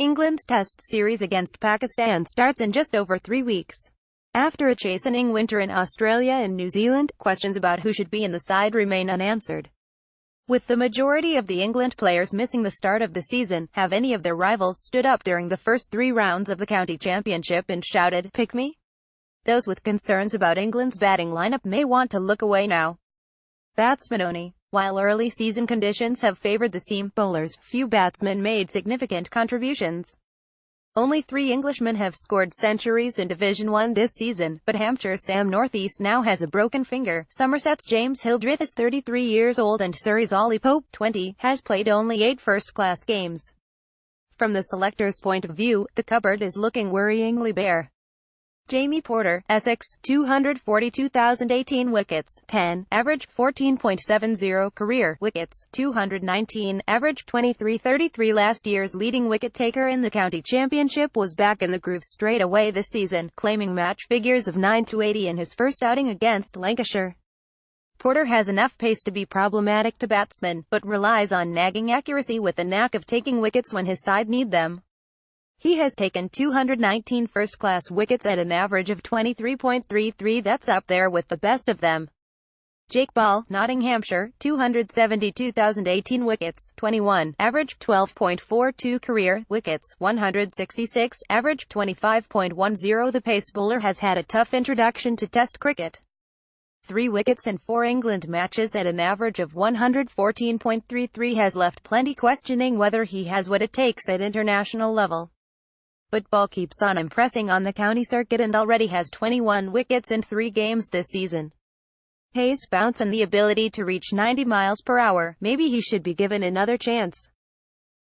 England's Test series against Pakistan starts in just over 3 weeks. After a chastening winter in Australia and New Zealand, questions about who should be in the side remain unanswered. With the majority of the England players missing the start of the season, have any of their rivals stood up during the first 3 rounds of the county championship and shouted, "Pick me"? Those with concerns about England's batting lineup may want to look away now. Batsmen only. While early season conditions have favored the seam bowlers, few batsmen made significant contributions. Only 3 Englishmen have scored centuries in Division 1 this season, but Hampshire's Sam Northeast now has a broken finger. Somerset's James Hildreth is 33 years old and Surrey's Ollie Pope, 20, has played only 8 first-class games. From the selector's point of view, the cupboard is looking worryingly bare. Jamie Porter, Essex, 242,018 wickets, 10, average 14.70 career wickets, 219, average 23.33. Last year's leading wicket-taker in the county championship was back in the groove straight away this season, claiming match figures of 9-80 in his first outing against Lancashire. Porter has enough pace to be problematic to batsmen, but relies on nagging accuracy with the knack of taking wickets when his side need them. He has taken 219 first-class wickets at an average of 23.33. That's up there with the best of them. Jake Ball, Nottinghamshire, 272,018 wickets, 21, average 12.42 career wickets, 166, average 25.10. The pace bowler has had a tough introduction to Test cricket. 3 wickets in 4 England matches at an average of 114.33 has left plenty questioning whether he has what it takes at international level. But Ball keeps on impressing on the county circuit and already has 21 wickets in 3 games this season. Pace, bounce and the ability to reach 90 miles per hour, maybe he should be given another chance.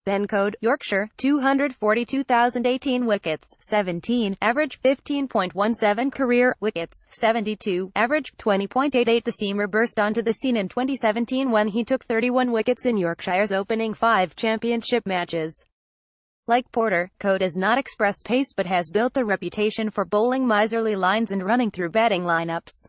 Ben Code, Yorkshire, 242,018 wickets, 17, average 15.17 career wickets, 72, average 20.88. The seamer burst onto the scene in 2017 when he took 31 wickets in Yorkshire's opening 5 championship matches. Like Porter, Code does not express pace but has built a reputation for bowling miserly lines and running through batting lineups.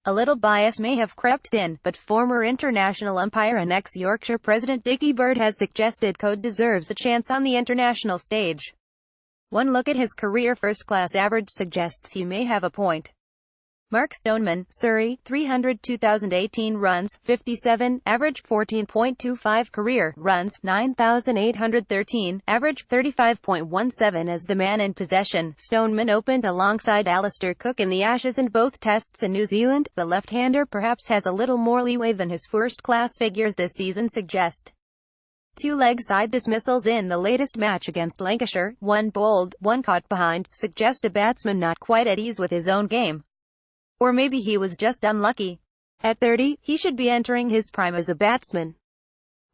A little bias may have crept in, but former international umpire and ex-Yorkshire president Dickie Bird has suggested Code deserves a chance on the international stage. One look at his career first-class average suggests he may have a point. Mark Stoneman, Surrey, 302,018 runs, 57, average 14.25 career runs, 9,813, average 35.17. As the man in possession, Stoneman opened alongside Alistair Cook in the Ashes in both tests in New Zealand. The left-hander perhaps has a little more leeway than his first-class figures this season suggest. 2 leg side dismissals in the latest match against Lancashire, 1 bowled, 1 caught behind, suggest a batsman not quite at ease with his own game. Or maybe he was just unlucky. At 30, he should be entering his prime as a batsman.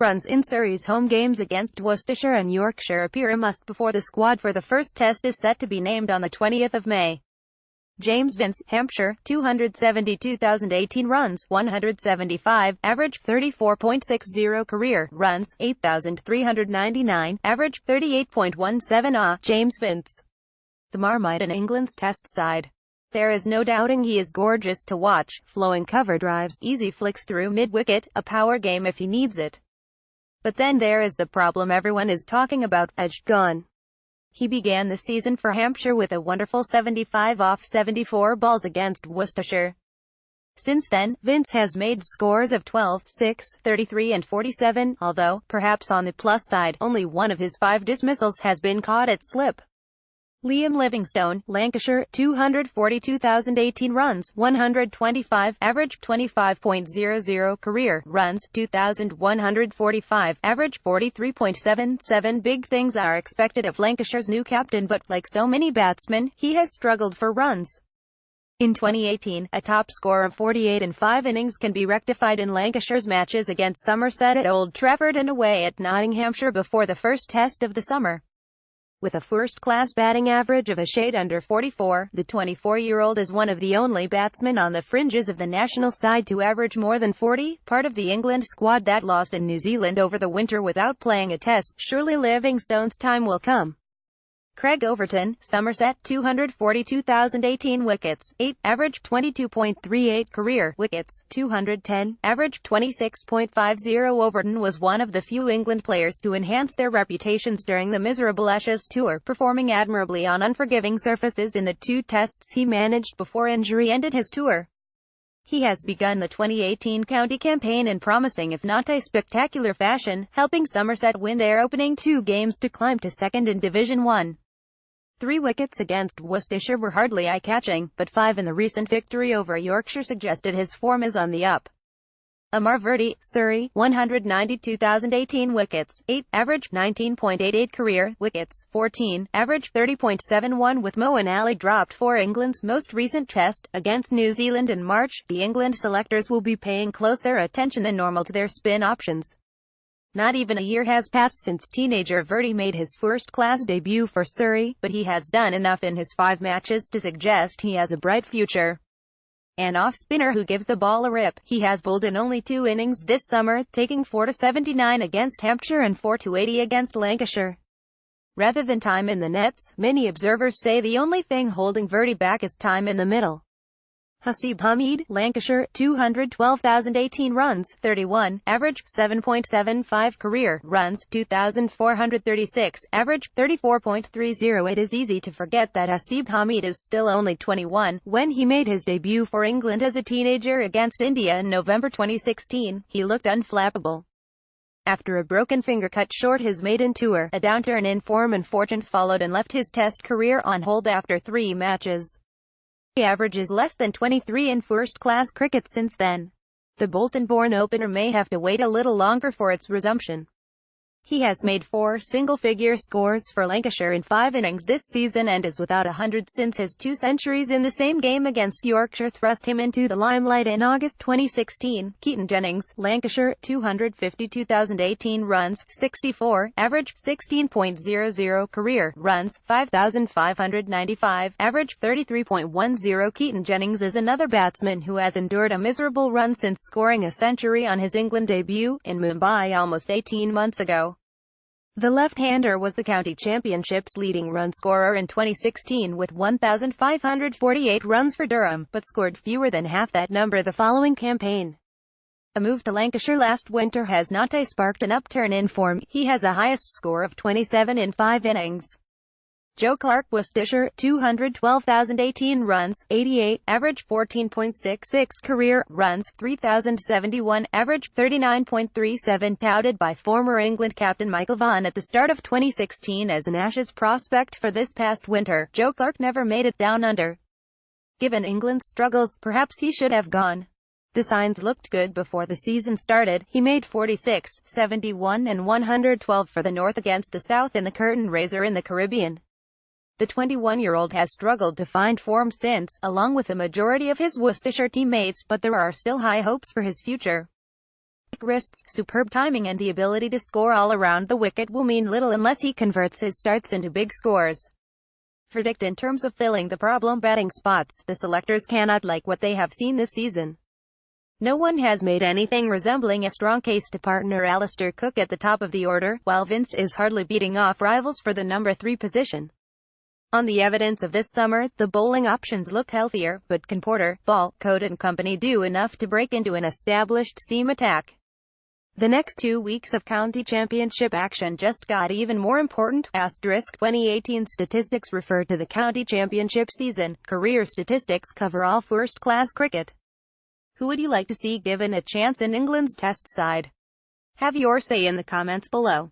Runs in Surrey's home games against Worcestershire and Yorkshire appear a must before the squad for the first test is set to be named on the 20th of May. James Vince, Hampshire, 272,018 runs, 175, average 34.60 career runs, 8,399, average 38.17. James Vince, the Marmite in England's Test side. There is no doubting he is gorgeous to watch, flowing cover drives, easy flicks through mid-wicket, a power game if he needs it. But then there is the problem everyone is talking about, edge gone. He began the season for Hampshire with a wonderful 75 off 74 balls against Worcestershire. Since then, Vince has made scores of 12, 6, 33 and 47, although, perhaps on the plus side, only 1 of his 5 dismissals has been caught at slip. Liam Livingstone, Lancashire, 242,018 runs, 125, average 25.00 career runs, 2,145, average 43.77. Big things are expected of Lancashire's new captain, but, like so many batsmen, he has struggled for runs. In 2018, a top score of 48 in 5 innings can be rectified in Lancashire's matches against Somerset at Old Trafford and away at Nottinghamshire before the first test of the summer. With a first-class batting average of a shade under 44, the 24-year-old is one of the only batsmen on the fringes of the national side to average more than 40, part of the England squad that lost in New Zealand over the winter without playing a test. Surely Livingstone's time will come. Craig Overton, Somerset, 242,018 wickets, 8, average 22.38 career wickets, 210, average 26.50. Overton was one of the few England players to enhance their reputations during the miserable Ashes tour, performing admirably on unforgiving surfaces in the 2 tests he managed before injury ended his tour. He has begun the 2018 county campaign in promising if not a spectacular fashion, helping Somerset win their opening 2 games to climb to second in Division 1. 3 wickets against Worcestershire were hardly eye-catching, but 5 in the recent victory over Yorkshire suggested his form is on the up. Amar Verdi, Surrey, 192,018 wickets, 8, average 19.88 career wickets, 14, average 30.71. With Moeen Ali dropped for England's most recent test, against New Zealand in March, the England selectors will be paying closer attention than normal to their spin options. Not even a year has passed since teenager Verdi made his first-class debut for Surrey, but he has done enough in his 5 matches to suggest he has a bright future. An off-spinner who gives the ball a rip, he has bowled in only 2 innings this summer, taking 4-79 against Hampshire and 4-80 against Lancashire. Rather than time in the nets, many observers say the only thing holding Verdi back is time in the middle. Hasib Hamid, Lancashire, 212,018 runs, 31, average, 7.75 career runs, 2,436, average, 34.30. It is easy to forget that Hasib Hamid is still only 21. When he made his debut for England as a teenager against India in November 2016, he looked unflappable. After a broken finger cut short his maiden tour, a downturn in form and fortune followed and left his Test career on hold after 3 matches. He averages less than 23 in first-class cricket since then. The Bolton-born opener may have to wait a little longer for its resumption. He has made 4 single-figure scores for Lancashire in 5 innings this season and is without 100 since his 2 centuries in the same game against Yorkshire thrust him into the limelight in August 2016. Keaton Jennings, Lancashire, 252,018 runs, 64, average, 16.00 career runs, 5,595, average, 33.10. Keaton Jennings is another batsman who has endured a miserable run since scoring a century on his England debut in Mumbai almost 18 months ago. The left-hander was the county championship's leading run scorer in 2016 with 1,548 runs for Durham, but scored fewer than half that number the following campaign. A move to Lancashire last winter has not sparked an upturn in form. He has a highest score of 27 in 5 innings. Joe Clark, Worcestershire, 212,018 runs, 88, average, 14.66 career runs, 3,071, average, 39.37. Touted by former England captain Michael Vaughan at the start of 2016 as an Ashes prospect for this past winter, Joe Clark never made it down under. Given England's struggles, perhaps he should have gone. The signs looked good before the season started. He made 46, 71 and 112 for the North against the South in the curtain raiser in the Caribbean. The 21-year-old has struggled to find form since, along with the majority of his Worcestershire teammates, but there are still high hopes for his future. Quick wrists, superb timing and the ability to score all around the wicket will mean little unless he converts his starts into big scores. Verdict: in terms of filling the problem batting spots, the selectors cannot like what they have seen this season. No one has made anything resembling a strong case to partner Alistair Cook at the top of the order, while Vince is hardly beating off rivals for the number 3 position. On the evidence of this summer, the bowling options look healthier, but can Porter, Ball, Coate and company do enough to break into an established seam attack? The next 2 weeks of county championship action just got even more important. * 2018 statistics refer to the county championship season. Career statistics cover all first-class cricket. Who would you like to see given a chance in England's Test side? Have your say in the comments below.